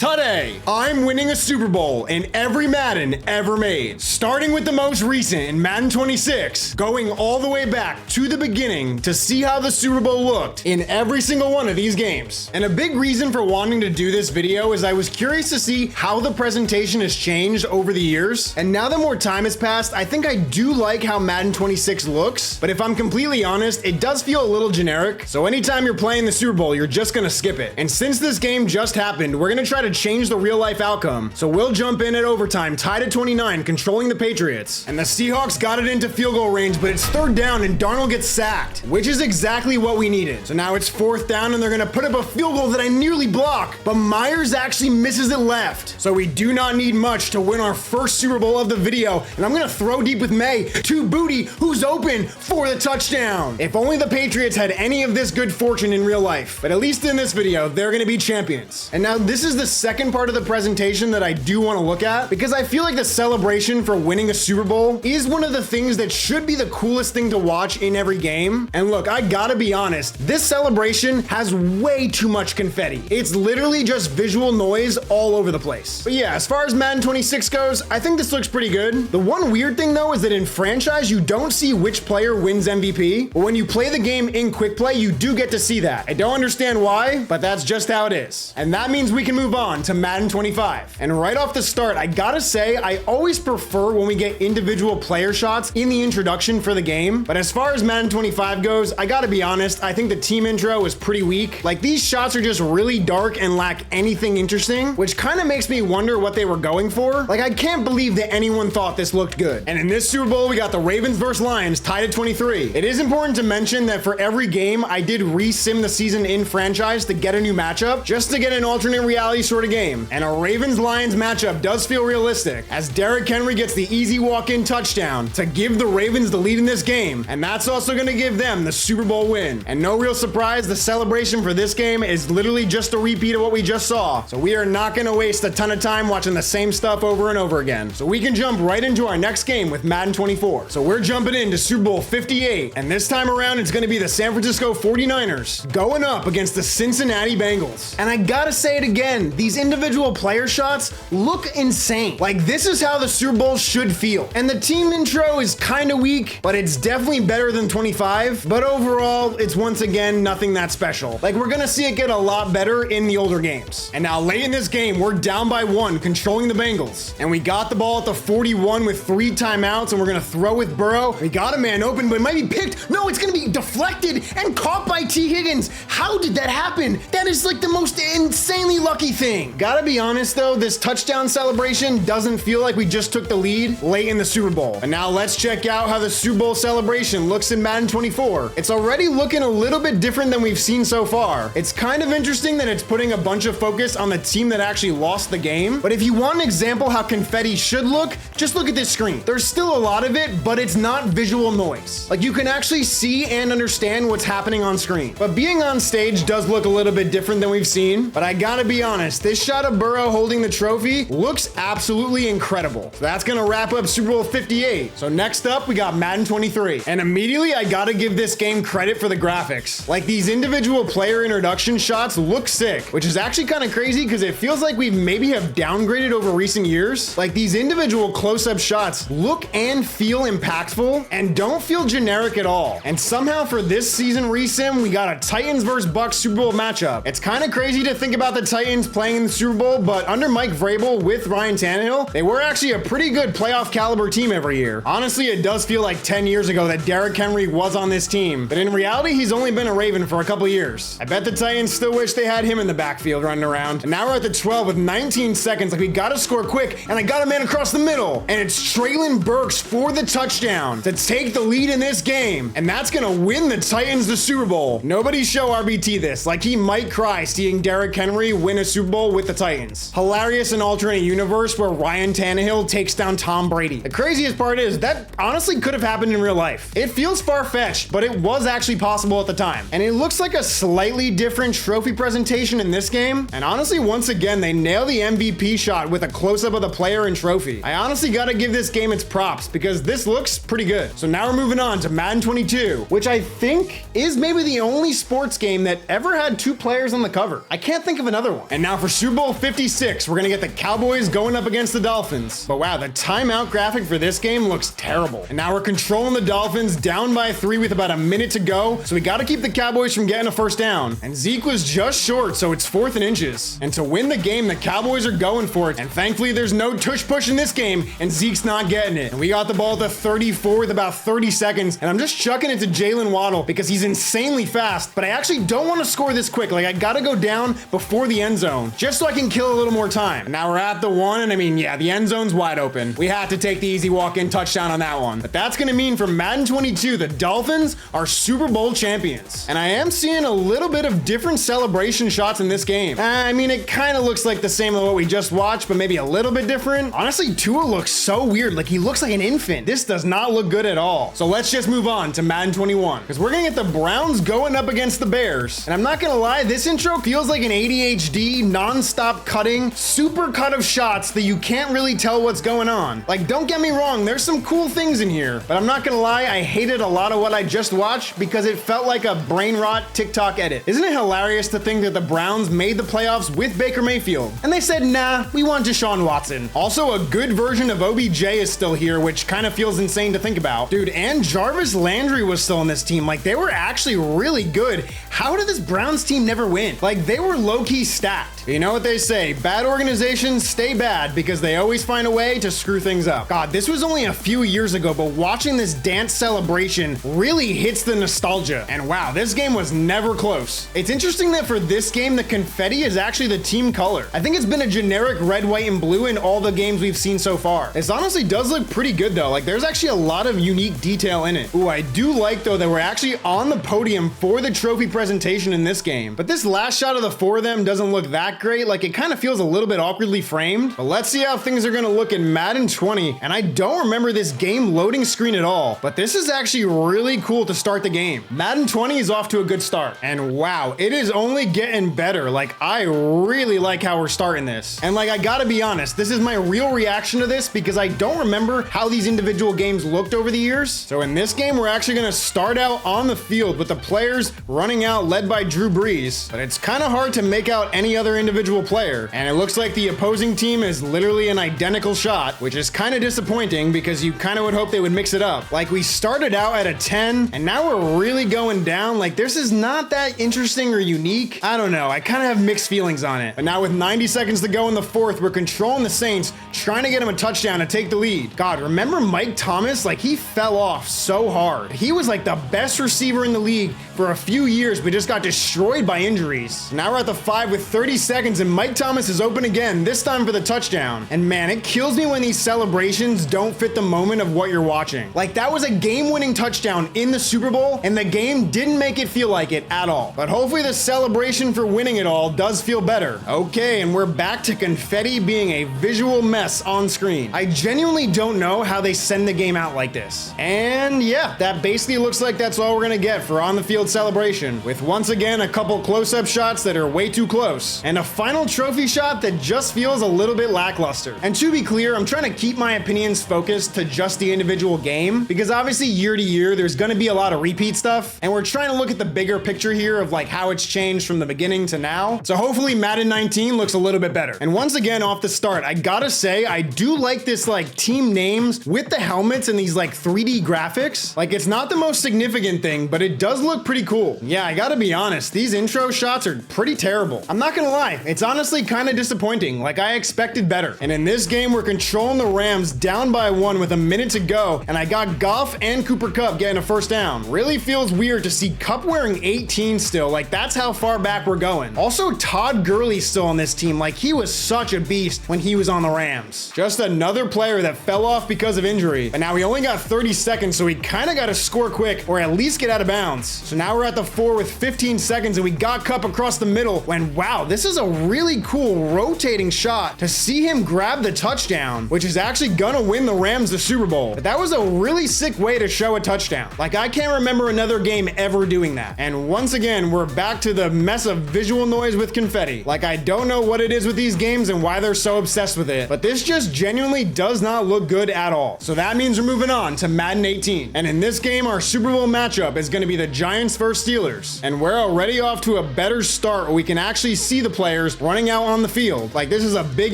Today, I'm winning a Super Bowl in every Madden ever made. Starting with the most recent in Madden 26, going all the way back to the beginning to see how the Super Bowl looked in every single one of these games. And a big reason for wanting to do this video is I was curious to see how the presentation has changed over the years. And now that more time has passed, I think I do like how Madden 26 looks, but if I'm completely honest, it does feel a little generic. So anytime you're playing the Super Bowl, you're just gonna skip it. And since this game just happened, we're gonna try to change the real life outcome. So we'll jump in at overtime, tied at 29, controlling the Patriots. And the Seahawks got it into field goal range, but it's third down and Darnold gets sacked, which is exactly what we needed. So now it's fourth down and they're gonna put up a field goal that I nearly block, but Myers actually misses it left. So we do not need much to win our first Super Bowl of the video. And I'm gonna throw deep with May to Booty, who's open for the touchdown. If only the Patriots had any of this good fortune in real life, but at least in this video, they're gonna be champions. And now this is the second part of the presentation that I do want to look at, because I feel like the celebration for winning a Super Bowl is one of the things that should be the coolest thing to watch in every game. And look, I gotta be honest, this celebration has way too much confetti. It's literally just visual noise all over the place. But yeah, as far as Madden 26 goes, I think this looks pretty good. The one weird thing though is that in franchise, you don't see which player wins MVP, but when you play the game in quick play, you do get to see that. I don't understand why, but that's just how it is. And that means we can move on to Madden 25. And right off the start, I gotta say, I always prefer when we get individual player shots in the introduction for the game. But as far as Madden 25 goes, I gotta be honest, I think the team intro is pretty weak. Like, these shots are just really dark and lack anything interesting, which kind of makes me wonder what they were going for. Like, I can't believe that anyone thought this looked good. And in this Super Bowl, we got the Ravens versus Lions tied at 23. It is important to mention that for every game, I did re-sim the season in franchise to get a new matchup, just to get an alternate reality sort of game. And a Ravens-Lions matchup does feel realistic, as Derrick Henry gets the easy walk-in touchdown to give the Ravens the lead in this game, and that's also going to give them the Super Bowl win. And no real surprise, the celebration for this game is literally just a repeat of what we just saw, so we are not going to waste a ton of time watching the same stuff over and over again. So we can jump right into our next game with Madden 24. So we're jumping into Super Bowl 58, and this time around it's going to be the San Francisco 49ers going up against the Cincinnati Bengals. And I gotta say it again, these individual player shots look insane. Like, this is how the Super Bowl should feel. And the team intro is kind of weak, but it's definitely better than 25. But overall, it's once again nothing that special. Like, we're gonna see it get a lot better in the older games. And now late in this game, we're down by 1, controlling the Bengals. And we got the ball at the 41 with 3 timeouts, and we're gonna throw with Burrow. We got a man open, but it might be picked. No, it's gonna be deflected and caught by T. Higgins. How did that happen? That is like the most insanely lucky thing. Gotta be honest though, this touchdown celebration doesn't feel like we just took the lead late in the Super Bowl. And now let's check out how the Super Bowl celebration looks in Madden 24. It's already looking a little bit different than we've seen so far. It's kind of interesting that it's putting a bunch of focus on the team that actually lost the game. But if you want an example how confetti should look, just look at this screen. There's still a lot of it, but it's not visual noise. Like, you can actually see and understand what's happening on screen. But being on stage does look a little bit different than we've seen. But I gotta be honest, this shot of Burrow holding the trophy looks absolutely incredible. So that's gonna wrap up Super Bowl 58. So next up, we got Madden 23. And immediately, I gotta give this game credit for the graphics. Like, these individual player introduction shots look sick, which is actually kind of crazy because it feels like we maybe have downgraded over recent years. Like, these individual close-up shots look and feel impactful and don't feel generic at all. And somehow for this season resim, we got a Titans versus Bucks Super Bowl matchup. It's kind of crazy to think about the Titans playing in the Super Bowl, but under Mike Vrabel with Ryan Tannehill, they were actually a pretty good playoff caliber team every year. Honestly, it does feel like 10 years ago that Derrick Henry was on this team, but in reality, he's only been a Raven for a couple years. I bet the Titans still wish they had him in the backfield running around. And now we're at the 12 with 19 seconds. Like, we gotta score quick, and I got a man across the middle, and it's Traylon Burks for the touchdown to take the lead in this game, and that's gonna win the Titans the Super Bowl. Nobody show RBT this. Like, he might cry seeing Derrick Henry win a Super Bowl with the Titans. Hilarious and alternate universe where Ryan Tannehill takes down Tom Brady. The craziest part is that honestly could have happened in real life. It feels far-fetched, but it was actually possible at the time. And it looks like a slightly different trophy presentation in this game. And honestly, once again, they nail the MVP shot with a close-up of the player and trophy. I honestly gotta give this game its props because this looks pretty good. So now we're moving on to Madden 22, which I think is maybe the only sports game that ever had 2 players on the cover. I can't think of another one. And now for Super Bowl 56, we're gonna get the Cowboys going up against the Dolphins. But wow, the timeout graphic for this game looks terrible. And now we're controlling the Dolphins down by 3 with about a minute to go. So we gotta keep the Cowboys from getting a first down. And Zeke was just short, so it's 4th and inches. And to win the game, the Cowboys are going for it. And thankfully, there's no tush push in this game, and Zeke's not getting it. And we got the ball at the 34 with about 30 seconds, and I'm just chucking it to Jalen Waddle because he's insanely fast. But I actually don't want to score this quick. Like, I gotta go down before the end zone, just so I can kill a little more time. And now we're at the 1, and I mean, yeah, the end zone's wide open. We have to take the easy walk-in touchdown on that one. But that's gonna mean for Madden 22, the Dolphins are Super Bowl champions. And I am seeing a little bit of different celebration shots in this game. I mean, it kind of looks like the same as what we just watched, but maybe a little bit different. Honestly, Tua looks so weird. Like, he looks like an infant. This does not look good at all. So let's just move on to Madden 21, because we're gonna get the Browns going up against the Bears. And I'm not gonna lie, this intro feels like an ADHD, non-stop cutting, super cut of shots that you can't really tell what's going on. Like, don't get me wrong, there's some cool things in here, but I'm not gonna lie, I hated a lot of what I just watched because it felt like a brain rot TikTok edit. Isn't it hilarious to think that the Browns made the playoffs with Baker Mayfield? And they said, nah, we want Deshaun Watson. Also, a good version of OBJ is still here, which kind of feels insane to think about. Dude, and Jarvis Landry was still on this team. Like, they were actually really good. How did this Browns team never win? Like, they were low-key stacked. You know what they say, bad organizations stay bad because they always find a way to screw things up. God, this was only a few years ago, but watching this dance celebration really hits the nostalgia. And wow, this game was never close. It's interesting that for this game, the confetti is actually the team color. I think it's been a generic red, white, and blue in all the games we've seen so far. This honestly does look pretty good though. Like, there's actually a lot of unique detail in it. Ooh, I do like though that we're actually on the podium for the trophy presentation in this game. But this last shot of the 4 of them doesn't look that great. Like, it kind of feels a little bit awkwardly framed. But let's see how things are gonna look in Madden 20. And I don't remember this game loading screen at all. But this is actually really cool to start the game. Madden 20 is off to a good start. And wow, it is only getting better. Like, I really like how we're starting this. And like, I gotta be honest, this is my real reaction to this because I don't remember how these individual games looked over the years. So in this game, we're actually gonna start out on the field with the players running out led by Drew Brees. But it's kind of hard to make out any other individual player. And it looks like the opposing team is literally an identical shot, which is kind of disappointing because you kind of would hope they would mix it up. Like, we started out at a 10 and now we're really going down. Like, this is not that interesting or unique. I don't know. I kind of have mixed feelings on it. But now with 90 seconds to go in the 4th, we're controlling the Saints, trying to get him a touchdown to take the lead. God, remember Mike Thomas? Like, he fell off so hard. He was like the best receiver in the league for a few years, but just got destroyed by injuries. Now we're at the 5 with 30 seconds and Mike Thomas is open again, this time for the touchdown. And man, it kills me when these celebrations don't fit the moment of what you're watching. Like, that was a game-winning touchdown in the Super Bowl and the game didn't make it feel like it at all. But hopefully the celebration for winning it all does feel better. Okay, and we're back to confetti being a visual mess on screen. I genuinely don't know how they send the game out like this. And yeah, that basically looks like that's all we're gonna get for on the field celebration, with once again a couple close-up shots that are way too close, and a final trophy shot that just feels a little bit lackluster. And to be clear, I'm trying to keep my opinions focused to just the individual game, because obviously year to year, there's gonna be a lot of repeat stuff, and we're trying to look at the bigger picture here of like how it's changed from the beginning to now. So hopefully Madden 19 looks a little bit better. And once again, off the start, I gotta say, I do like this like team names with the helmets and these like 3D graphics. Like, it's not the most significant thing, but it does look pretty cool. Yeah, I gotta be honest, these intro shots are pretty terrible. I'm not gonna lie, it's honestly kind of disappointing. Like, I expected better. And in this game, we're controlling the Rams down by 1 with a minute to go, and I got Goff and Cooper Kupp getting a first down. Really feels weird to see Kupp wearing 18 still. Like, that's how far back we're going. Also, Todd Gurley's still on this team. Like, he was such a beast when he was on the Rams. Just another player that fell off because of injury. But now we only got 30 seconds, so we kind of got to score quick or at least get out of bounds. So now we're at the 4 with 15 seconds, and we got Kupp across the middle when, wow, this is a really cool rotating shot to see him grab the touchdown, which is actually gonna win the Rams the Super Bowl. But that was a really sick way to show a touchdown. Like, I can't remember another game ever doing that. And once again, we're back to the mess of visual noise with confetti. Like, I don't know what it is with these games and why they're so obsessed with it, but this just genuinely does not look good at all. So that means we're moving on to Madden 18. And in this game, our Super Bowl matchup is gonna be the Giants versus Steelers. And we're already off to a better start where we can actually see the play players running out on the field. Like, this is a big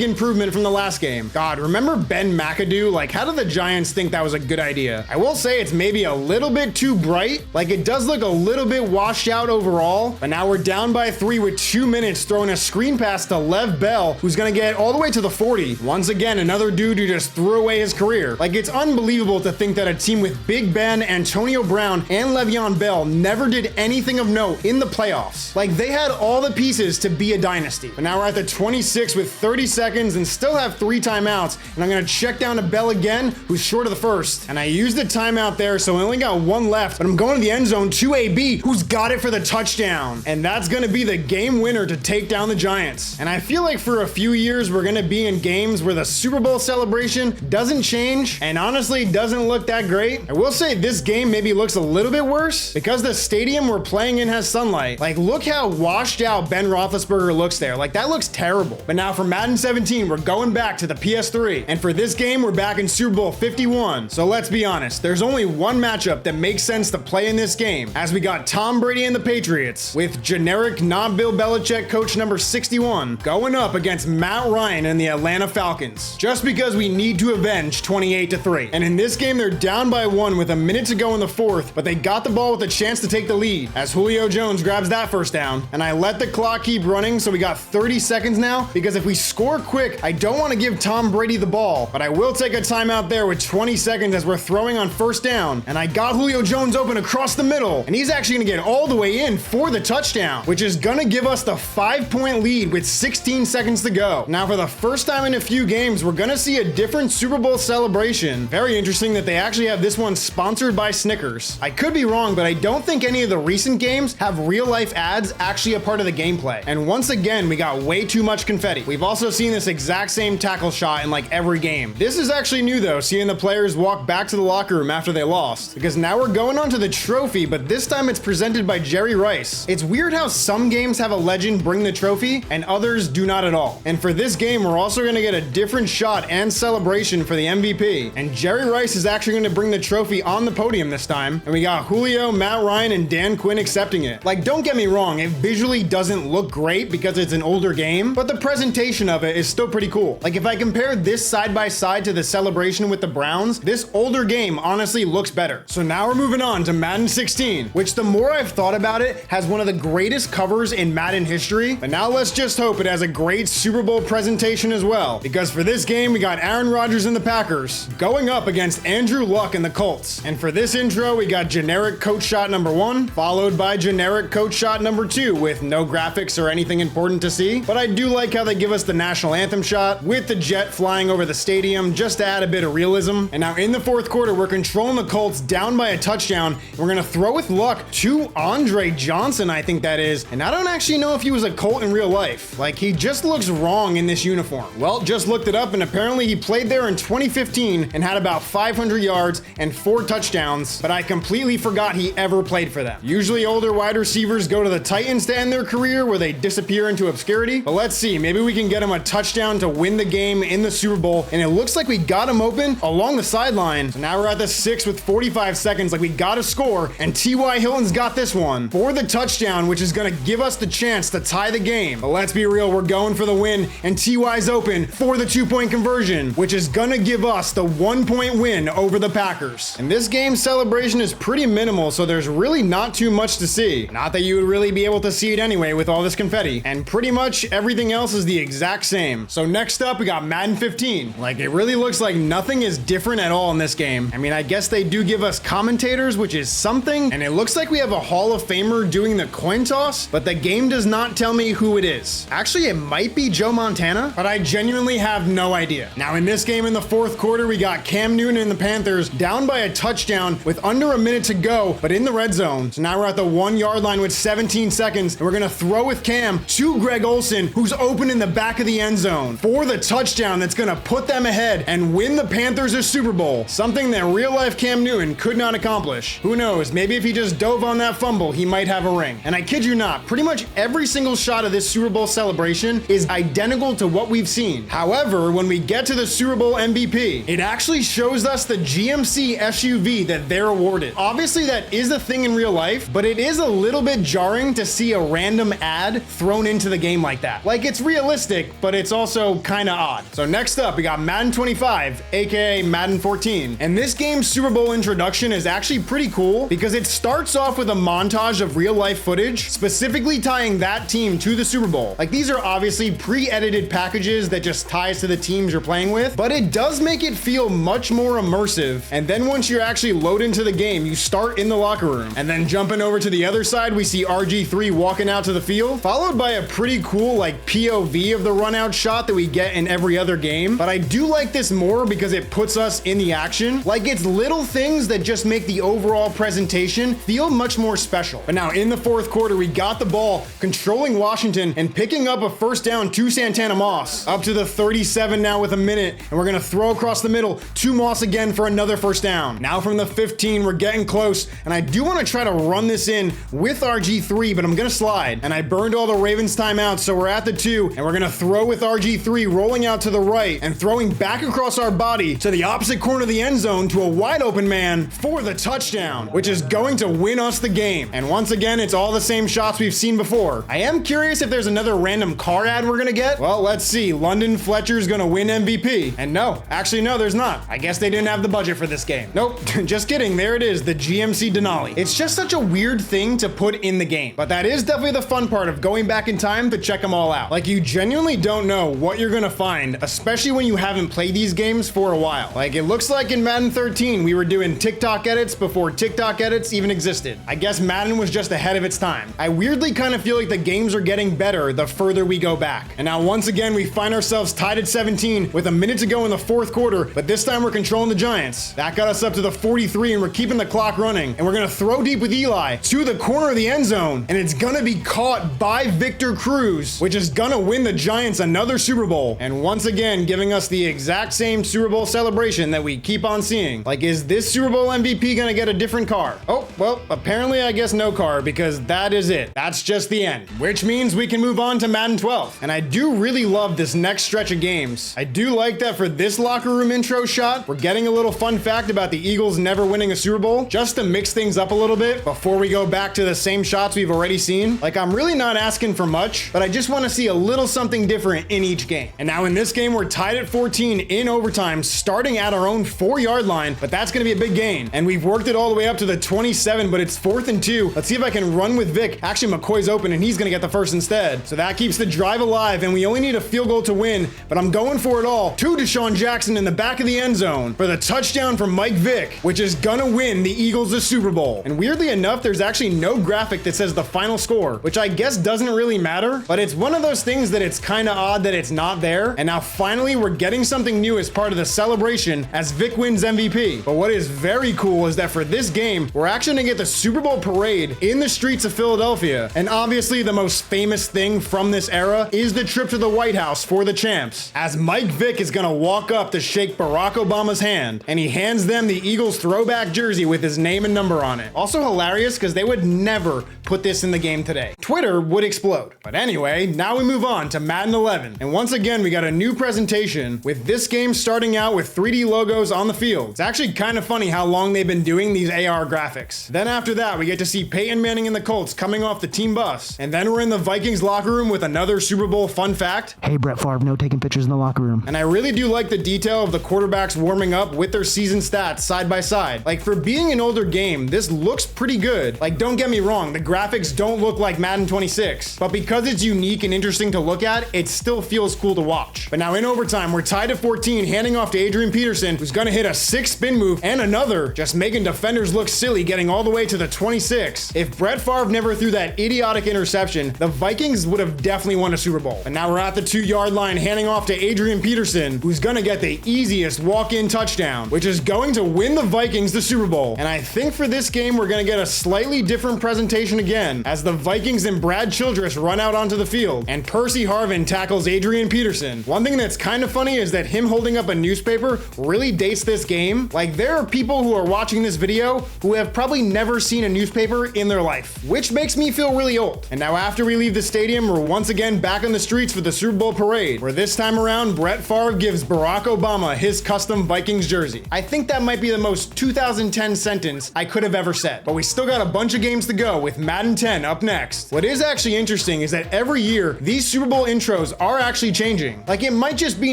improvement from the last game. God, remember Ben McAdoo? Like, how did the Giants think that was a good idea? I will say it's maybe a little bit too bright. Like, it does look a little bit washed out overall, but now we're down by 3 with 2 minutes, throwing a screen pass to Lev Bell, who's gonna get all the way to the 40. Once again, another dude who just threw away his career. Like, it's unbelievable to think that a team with Big Ben, Antonio Brown, and Le'Veon Bell never did anything of note in the playoffs. Like, they had all the pieces to be a dynasty. But now we're at the 26 with 30 seconds and still have 3 timeouts, and I'm gonna check down to Bell again, who's short of the first. And I used the timeout there, so I only got 1 left, but I'm going to the end zone to AB, who's got it for the touchdown. And that's gonna be the game winner to take down the Giants. And I feel like for a few years, we're gonna be in games where the Super Bowl celebration doesn't change, and honestly doesn't look that great. I will say this game maybe looks a little bit worse because the stadium we're playing in has sunlight. Like, look how washed out Ben Roethlisberger looks there. Like, that looks terrible. But now for Madden 17, we're going back to the PS3. And for this game, we're back in Super Bowl 51. So let's be honest, there's only one matchup that makes sense to play in this game, as we got Tom Brady and the Patriots, with generic not Bill Belichick coach number 61 going up against Matt Ryan and the Atlanta Falcons, just because we need to avenge 28-3. And in this game, they're down by 1 with a minute to go in the 4th, but they got the ball with a chance to take the lead as Julio Jones grabs that first down. And I let the clock keep running, so we got 30 seconds now, because if we score quick, I don't want to give Tom Brady the ball, but I will take a timeout there with 20 seconds as we're throwing on first down. And I got Julio Jones open across the middle, and he's actually going to get all the way in for the touchdown, which is going to give us the 5-point lead with 16 seconds to go. Now, for the first time in a few games, we're going to see a different Super Bowl celebration. Very interesting that they actually have this one sponsored by Snickers. I could be wrong, but I don't think any of the recent games have real-life ads actually a part of the gameplay. And once again, we got way too much confetti. We've also seen this exact same tackle shot in like every game. This is actually new though, seeing the players walk back to the locker room after they lost, because now we're going on to the trophy, but this time it's presented by Jerry Rice. It's weird how some games have a legend bring the trophy and others do not at all. And for this game, we're also going to get a different shot and celebration for the MVP. And Jerry Rice is actually going to bring the trophy on the podium this time. And we got Julio, Matt Ryan, and Dan Quinn accepting it. Like, don't get me wrong, it visually doesn't look great because it's an older game, but the presentation of it is still pretty cool. Like, if I compare this side by side to the celebration with the Browns, this older game honestly looks better. So now we're moving on to Madden 16, which the more I've thought about it, has one of the greatest covers in Madden history. But now let's just hope it has a great Super Bowl presentation as well, because for this game, we got Aaron Rodgers and the Packers going up against Andrew Luck and the Colts. And for this intro, we got generic coach shot number 1, followed by generic coach shot number 2 with no graphics or anything important to see. But I do like how they give us the national anthem shot with the jet flying over the stadium just to add a bit of realism. And now in the 4th quarter, we're controlling the Colts down by a touchdown. We're gonna throw with Luck to Andre Johnson, I think that is. And I don't actually know if he was a Colt in real life. Like, he just looks wrong in this uniform. Well, just looked it up, and apparently he played there in 2015 and had about 500 yards and 4 touchdowns, but I completely forgot he ever played for them. Usually older wide receivers go to the Titans to end their career, where they disappear into obscurity. But let's see, maybe we can get him a touchdown to win the game in the Super Bowl. And it looks like we got him open along the sideline. So now we're at the 6 with 45 seconds. Like, we gotta score, and T.Y. Hilton's got this one for the touchdown, which is gonna give us the chance to tie the game. But let's be real, we're going for the win, and T.Y.'s open for the 2-point conversion, which is gonna give us the 1-point win over the Packers. And this game's celebration is pretty minimal, so there's really not too much to see. Not that you would really be able to see it anyway with all this confetti. And pretty much everything else is the exact same. So next up, we got Madden 15. Like, it really looks like nothing is different at all in this game. I mean, I guess they do give us commentators, which is something, and it looks like we have a Hall of Famer doing the coin toss, but the game does not tell me who it is. Actually, it might be Joe Montana, but I genuinely have no idea. Now, in this game in the 4th quarter, we got Cam Newton and the Panthers down by a touchdown with under a minute to go, but in the red zone. So now we're at the 1-yard line with 17 seconds, and we're gonna throw with Cam to Greg Olsen, who's open in the back of the end zone for the touchdown that's gonna put them ahead and win the Panthers a Super Bowl, something that real-life Cam Newton could not accomplish. Who knows, maybe if he just dove on that fumble, he might have a ring. And I kid you not, pretty much every single shot of this Super Bowl celebration is identical to what we've seen. However, when we get to the Super Bowl MVP, it actually shows us the GMC SUV that they're awarded. Obviously, that is a thing in real life, but it is a little bit jarring to see a random ad thrown into into the game like that. Like, it's realistic, but it's also kinda odd. So next up, we got Madden 25, aka Madden 14. And this game's Super Bowl introduction is actually pretty cool because it starts off with a montage of real life footage, specifically tying that team to the Super Bowl. Like, these are obviously pre-edited packages that just ties to the teams you're playing with, but it does make it feel much more immersive. And then once you're actually loaded into the game, you start in the locker room. And then jumping over to the other side, we see RG3 walking out to the field, followed by a pretty cool like POV of the run out shot that we get in every other game. But I do like this more because it puts us in the action. Like, it's little things that just make the overall presentation feel much more special. But now in the fourth quarter, we got the ball, controlling Washington and picking up a first down to Santana Moss. Up to the 37 now with a minute, and we're gonna throw across the middle to Moss again for another first down. Now from the 15, we're getting close, and I do want to try to run this in with RG3, but I'm gonna slide. And I burned all the Ravens timeouts, so we're at the 2, and we're gonna throw with RG3 rolling out to the right and throwing back across our body to the opposite corner of the end zone to a wide open man for the touchdown, which is going to win us the game. And once again, it's all the same shots we've seen before. I am curious if there's another random car ad we're gonna get. Well, let's see. London Fletcher's gonna win MVP. And no, actually no, there's not. I guess they didn't have the budget for this game. Nope, just kidding. There it is, the GMC Denali. It's just such a weird thing to put in the game, but that is definitely the fun part of going back in time to check them all out. Like, you genuinely don't know what you're gonna find, especially when you haven't played these games for a while. Like, it looks like in Madden 13, we were doing TikTok edits before TikTok edits even existed. I guess Madden was just ahead of its time. I weirdly kind of feel like the games are getting better the further we go back. And now once again, we find ourselves tied at 17 with a minute to go in the fourth quarter, but this time we're controlling the Giants. That got us up to the 43, and we're keeping the clock running. And we're gonna throw deep with Eli to the corner of the end zone, and it's gonna be caught by Victor Cruz, which is gonna win the Giants another Super Bowl. And once again, giving us the exact same Super Bowl celebration that we keep on seeing. Like, is this Super Bowl MVP gonna get a different car? Oh, well, apparently I guess no car, because that is it. That's just the end, which means we can move on to Madden 12. And I do really love this next stretch of games. I do like that for this locker room intro shot, we're getting a little fun fact about the Eagles never winning a Super Bowl, just to mix things up a little bit before we go back to the same shots we've already seen. Like, I'm really not asking for much, but I just want to see a little something different in each game. And now in this game, we're tied at 14 in overtime, starting at our own 4-yard line, but that's going to be a big gain. And we've worked it all the way up to the 27, but it's 4th and 2. Let's see if I can run with Vic. Actually, McCoy's open, and he's going to get the first instead. So that keeps the drive alive, and we only need a field goal to win, but I'm going for it all to Deshaun Jackson in the back of the end zone for the touchdown from Mike Vick, which is gonna win the Eagles the Super Bowl. And weirdly enough, there's actually no graphic that says the final score, which I guess doesn't really matter, but it's one of those things that it's kind of odd that it's not there. And now finally, we're getting something new as part of the celebration as Vic wins MVP. But what is very cool is that for this game, we're actually gonna get the Super Bowl parade in the streets of Philadelphia. And obviously the most famous thing from this era is the trip to the White House for the champs, as Mike Vick is gonna walk up to shake Barack Obama's hand, and he hands them the Eagles throwback jersey with his name and number on it. Also hilarious because they would never put this in the game today. Twitter would explode. But anyway, now we move on to Madden 11. And once again, we got a new presentation with this game starting out with 3D logos on the field. It's actually kind of funny how long they've been doing these AR graphics. Then after that, we get to see Peyton Manning and the Colts coming off the team bus. And then we're in the Vikings locker room with another Super Bowl fun fact. Hey, Brett Favre, no taking pictures in the locker room. And I really do like the detail of the quarterbacks warming up with their season stats side by side. Like, for being an older game, this looks pretty good. Like, don't get me wrong, the graphics don't look like Madden 26, but because it's unique and interesting to look at, it still feels cool to watch. But now in overtime, we're tied at 14, handing off to Adrian Peterson, who's gonna hit a 6 spin move and another, just making defenders look silly, getting all the way to the 26. If Brett Favre never threw that idiotic interception, the Vikings would have definitely won a Super Bowl. And now we're at the 2-yard line, handing off to Adrian Peterson, who's gonna get the easiest walk-in touchdown, which is going to win the Vikings the Super Bowl. And I think for this game, we're gonna get a slightly different presentation again, as the Vikings and Brad Childress run out onto the field, and Percy Harvin tackles Adrian Peterson. One thing that's kind of funny is that him holding up a newspaper really dates this game. Like, there are people who are watching this video who have probably never seen a newspaper in their life, which makes me feel really old. And now after we leave the stadium, we're once again back on the streets for the Super Bowl parade, where this time around, Brett Favre gives Barack Obama his custom Vikings jersey. I think that might be the most 2010 sentence I could have ever said. But we still got a bunch of games to go with Madden 10 up next. What is actually interesting is is that every year, these Super Bowl intros are actually changing. Like, it might just be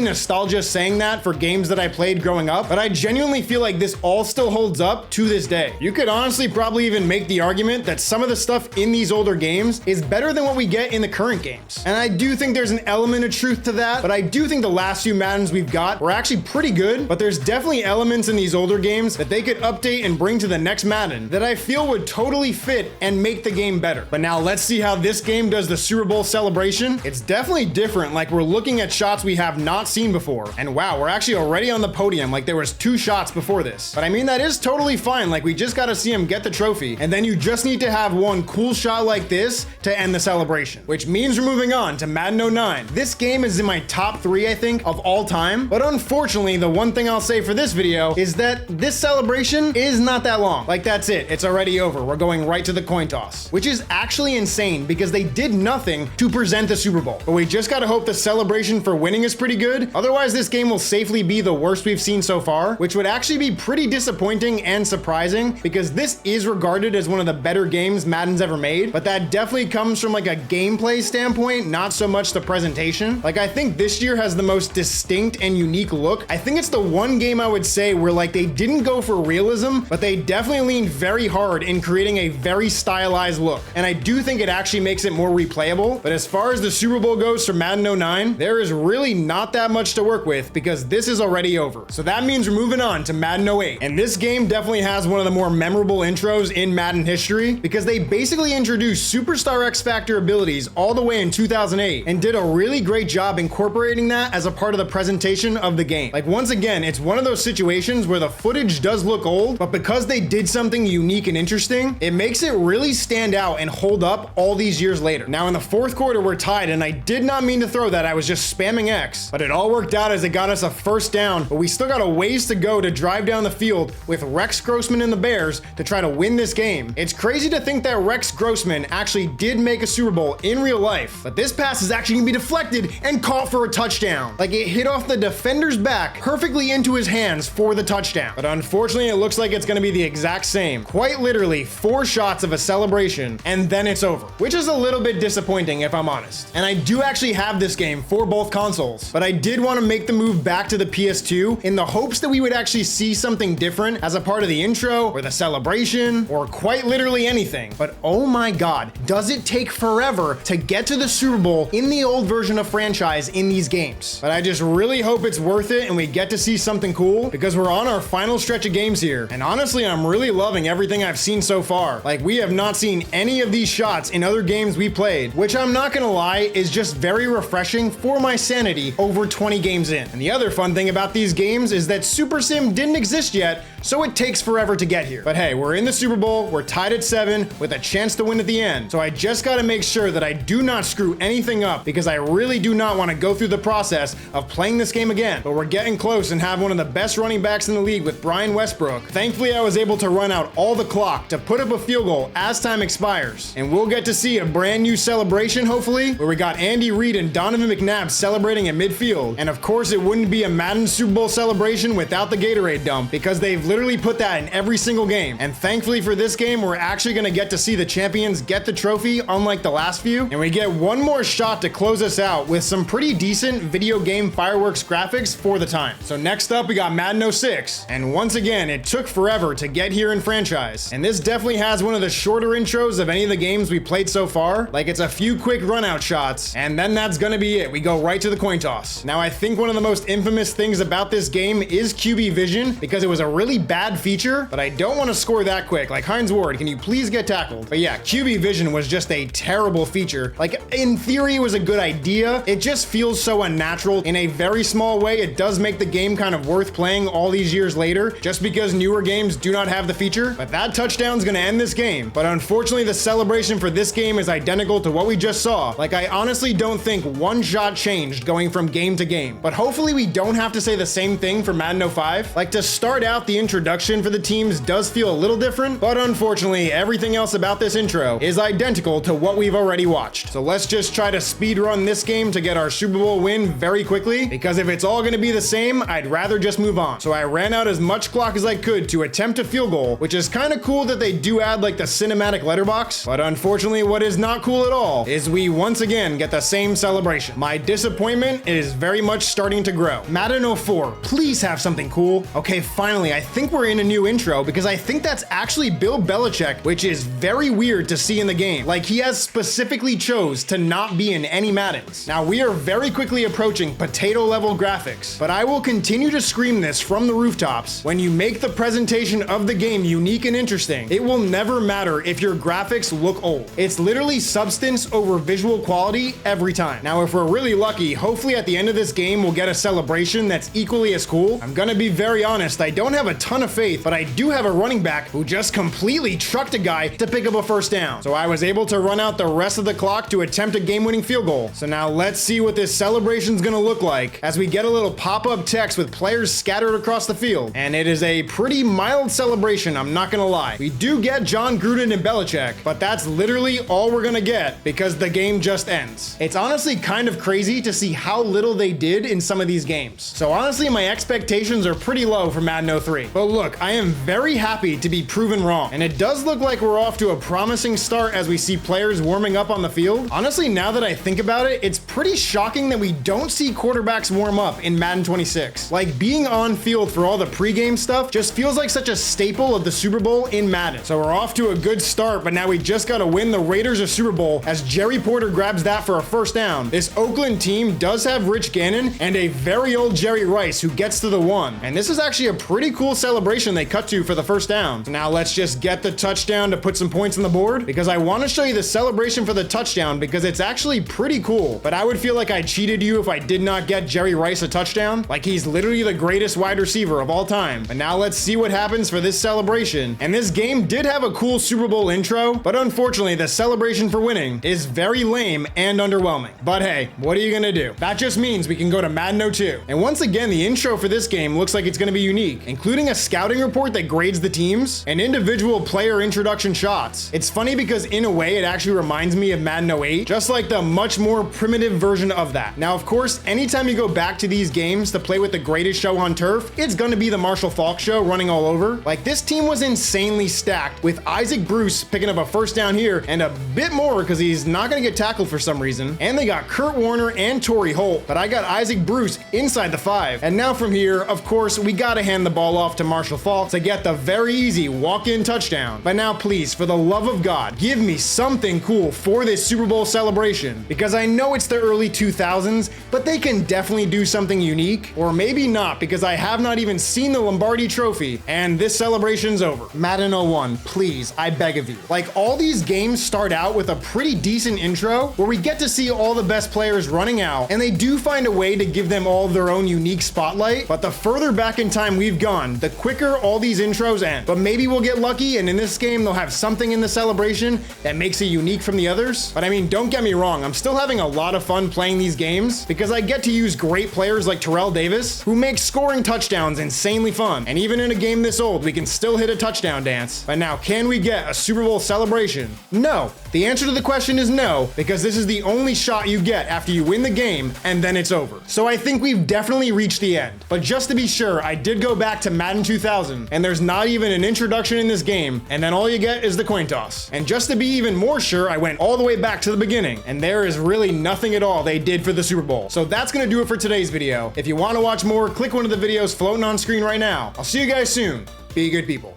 nostalgia saying that for games that I played growing up, but I genuinely feel like this all still holds up to this day. You could honestly probably even make the argument that some of the stuff in these older games is better than what we get in the current games. And I do think there's an element of truth to that, but I do think the last few Maddens we've got were actually pretty good, but there's definitely elements in these older games that they could update and bring to the next Madden that I feel would totally fit and make the game better. But now let's see how this game does the Super Bowl celebration. It's definitely different, like we're looking at shots we have not seen before. And wow, we're actually already on the podium, like there was 2 shots before this. But I mean, that is totally fine, like we just gotta see him get the trophy, and then you just need to have one cool shot like this to end the celebration. Which means we're moving on to Madden 09. This game is in my top 3, I think, of all time, but unfortunately, the one thing I'll say for this video is that this celebration is not that long. Like, that's it, it's already over. We're going right to the coin toss, which is actually insane because they did nothing to present the Super Bowl. But we just gotta hope the celebration for winning is pretty good. Otherwise, this game will safely be the worst we've seen so far, which would actually be pretty disappointing and surprising because this is regarded as one of the better games Madden's ever made, but that definitely comes from like a gameplay standpoint, not so much the presentation. Like, I think this year has the most distinct and unique look. I think it's the one game I would say where like they didn't go for realism, but they definitely leaned very hard in creating a very stylized look. And I do think it actually makes it more replayable. But as far as the Super Bowl goes for Madden 09, there is really not that much to work with because this is already over. So that means we're moving on to Madden 08. And this game definitely has one of the more memorable intros in Madden history because they basically introduced Superstar X Factor abilities all the way in 2008 and did a really great job incorporating that as a part of the presentation of the game. Like, once again, it's one of those situations where the footage does look old, but because they did something unique and interesting, it makes it really stand out and hold up all these years later. Now in the 4th quarter, we're tied, and I did not mean to throw that. I was just spamming X, but it all worked out as it got us a first down, but we still got a ways to go to drive down the field with Rex Grossman and the Bears to try to win this game. It's crazy to think that Rex Grossman actually did make a Super Bowl in real life, but this pass is actually gonna be deflected and caught for a touchdown. Like, it hit off the defender's back perfectly into his hands for the touchdown. But unfortunately, it looks like it's gonna be the exact same. Quite literally 4 shots of a celebration, and then it's over, which is a little bit disappointing if I'm honest. And I do actually have this game for both consoles, but I did want to make the move back to the PS2 in the hopes that we would actually see something different as a part of the intro or the celebration or quite literally anything. But oh my god, does it take forever to get to the Super Bowl in the old version of franchise in these games. But I just really hope it's worth it and we get to see something cool because we're on our final stretch of games here. And honestly, I'm really loving everything I've seen so far. Like, we have not seen any of these shots in other games we played, which I'm not gonna lie is just very refreshing for my sanity over 20 games in. And the other fun thing about these games is that Super Sim didn't exist yet, so it takes forever to get here. But hey, we're in the Super Bowl, we're tied at 7 with a chance to win at the end. So I just gotta make sure that I do not screw anything up because I really do not want to go through the process of playing this game again. But we're getting close and have one of the best running backs in the league with Brian Westbrook. Thankfully, I was able to run out all the clock to put up a field goal as time expires. And we'll get to see a brand new celebration, hopefully, where we got Andy Reid and Donovan McNabb celebrating at midfield. And of course, it wouldn't be a Madden Super Bowl celebration without the Gatorade dump because they've literally put that in every single game. And thankfully for this game, we're actually going to get to see the champions get the trophy, unlike the last few. And we get one more shot to close us out with some pretty decent video game fireworks graphics for the time. So next up, we got Madden 06. And once again, it took forever to get here in franchise. And this definitely has one of the shorter intros of any of the games we played so far. Like, it's a few quick run out shots, and then that's gonna be it. We go right to the coin toss. Now, I think one of the most infamous things about this game is QB vision because it was a really bad feature, but I don't want to score that quick. Like, Hines Ward, can you please get tackled? But yeah, QB vision was just a terrible feature. Like, in theory, it was a good idea. It just feels so unnatural. In a very small way, it does make the game kind of worth playing all these years later, just because newer games do not have the feature. But that touchdown's gonna end this game. But unfortunately, the celebration for this game is identical to what we just saw. Like, I honestly don't think one shot changed going from game to game. But hopefully we don't have to say the same thing for Madden 05. Like, to start out, the introduction for the teams does feel a little different, but unfortunately, everything else about this intro is identical to what we've already watched. So let's just try to speed run this game to get our Super Bowl win very quickly, because if it's all gonna be the same, I'd rather just move on. So I ran out as much clock as I could to attempt a field goal, which is kind of cool that they do add like the cinematic letterbox, but unfortunately what is not cool at all all is we once again get the same celebration. My disappointment is very much starting to grow. Madden 04, please have something cool. Okay, finally, I think we're in a new intro because I think that's actually Bill Belichick, which is very weird to see in the game. Like, he has specifically chose to not be in any Maddens. Now, we are very quickly approaching potato level graphics, but I will continue to scream this from the rooftops. When you make the presentation of the game unique and interesting, it will never matter if your graphics look old. It's literally substance over visual quality every time. Now, if we're really lucky, hopefully at the end of this game, we'll get a celebration that's equally as cool. I'm gonna be very honest, I don't have a ton of faith, but I do have a running back who just completely trucked a guy to pick up a first down. So I was able to run out the rest of the clock to attempt a game-winning field goal. So now let's see what this celebration's gonna look like as we get a little pop-up text with players scattered across the field. And it is a pretty mild celebration, I'm not gonna lie. We do get John Gruden and Belichick, but that's literally all we're gonna get because the game just ends. It's honestly kind of crazy to see how little they did in some of these games. So honestly, my expectations are pretty low for Madden 03. But look, I am very happy to be proven wrong. And it does look like we're off to a promising start as we see players warming up on the field. Honestly, now that I think about it, it's pretty shocking that we don't see quarterbacks warm up in Madden 26. Like, being on field for all the pregame stuff just feels like such a staple of the Super Bowl in Madden. So we're off to a good start, but now we just gotta win the Raiders a Super Bowl as Jerry Porter grabs that for a first down. This Oakland team does have Rich Gannon and a very old Jerry Rice who gets to the one. And this is actually a pretty cool celebration they cut to for the first down. So now let's just get the touchdown to put some points on the board because I want to show you the celebration for the touchdown because it's actually pretty cool. But I would feel like I cheated you if I did not get Jerry Rice a touchdown. Like, he's literally the greatest wide receiver of all time. But now let's see what happens for this celebration. And this game did have a cool Super Bowl intro, but unfortunately the celebration for winning is very lame and underwhelming. But hey, what are you gonna do? That just means we can go to Madden 02. And once again, the intro for this game looks like it's gonna be unique, including a scouting report that grades the teams and individual player introduction shots. It's funny because in a way it actually reminds me of Madden 08, just like the much more primitive version of that. Now, of course, anytime you go back to these games to play with the greatest show on turf, it's gonna be the Marshall Faulk show running all over. Like, this team was insanely stacked with Isaac Bruce picking up a first down here and a bit more because he's not gonna get tackled for some reason. And they got Kurt Warner and Torrey Holt, but I got Isaac Bruce inside the 5. And now from here, of course, we gotta hand the ball off to Marshall Faulk to get the very easy walk-in touchdown. But now please, for the love of God, give me something cool for this Super Bowl celebration because I know it's the early 2000s, but they can definitely do something unique, or maybe not because I have not even seen the Lombardi Trophy and this celebration's over. Madden 01, please, I beg of you. Like, all these games start out with a pretty decent intro where we get to see all the best players running out, and they do find a way to give them all their own unique spotlight, but the further back in time we've gone, the quicker all these intros end. But maybe we'll get lucky and in this game they'll have something in the celebration that makes it unique from the others. But I mean, don't get me wrong, I'm still having a lot of fun playing these games because I get to use great players like Terrell Davis who make scoring touchdowns insanely fun. And even in a game this old, we can still hit a touchdown dance. But now, can we get a Super Bowl celebration? No. The answer to the question is no, because this is the only shot you get after you win the game and then it's over. So I think we've definitely reached the end. But just to be sure, I did go back to Madden 2000 and there's not even an introduction in this game, and then all you get is the coin toss. And just to be even more sure, I went all the way back to the beginning and there is really nothing at all they did for the Super Bowl. So that's gonna do it for today's video. If you want to watch more, click one of the videos floating on screen right now. I'll see you guys soon. Be good people.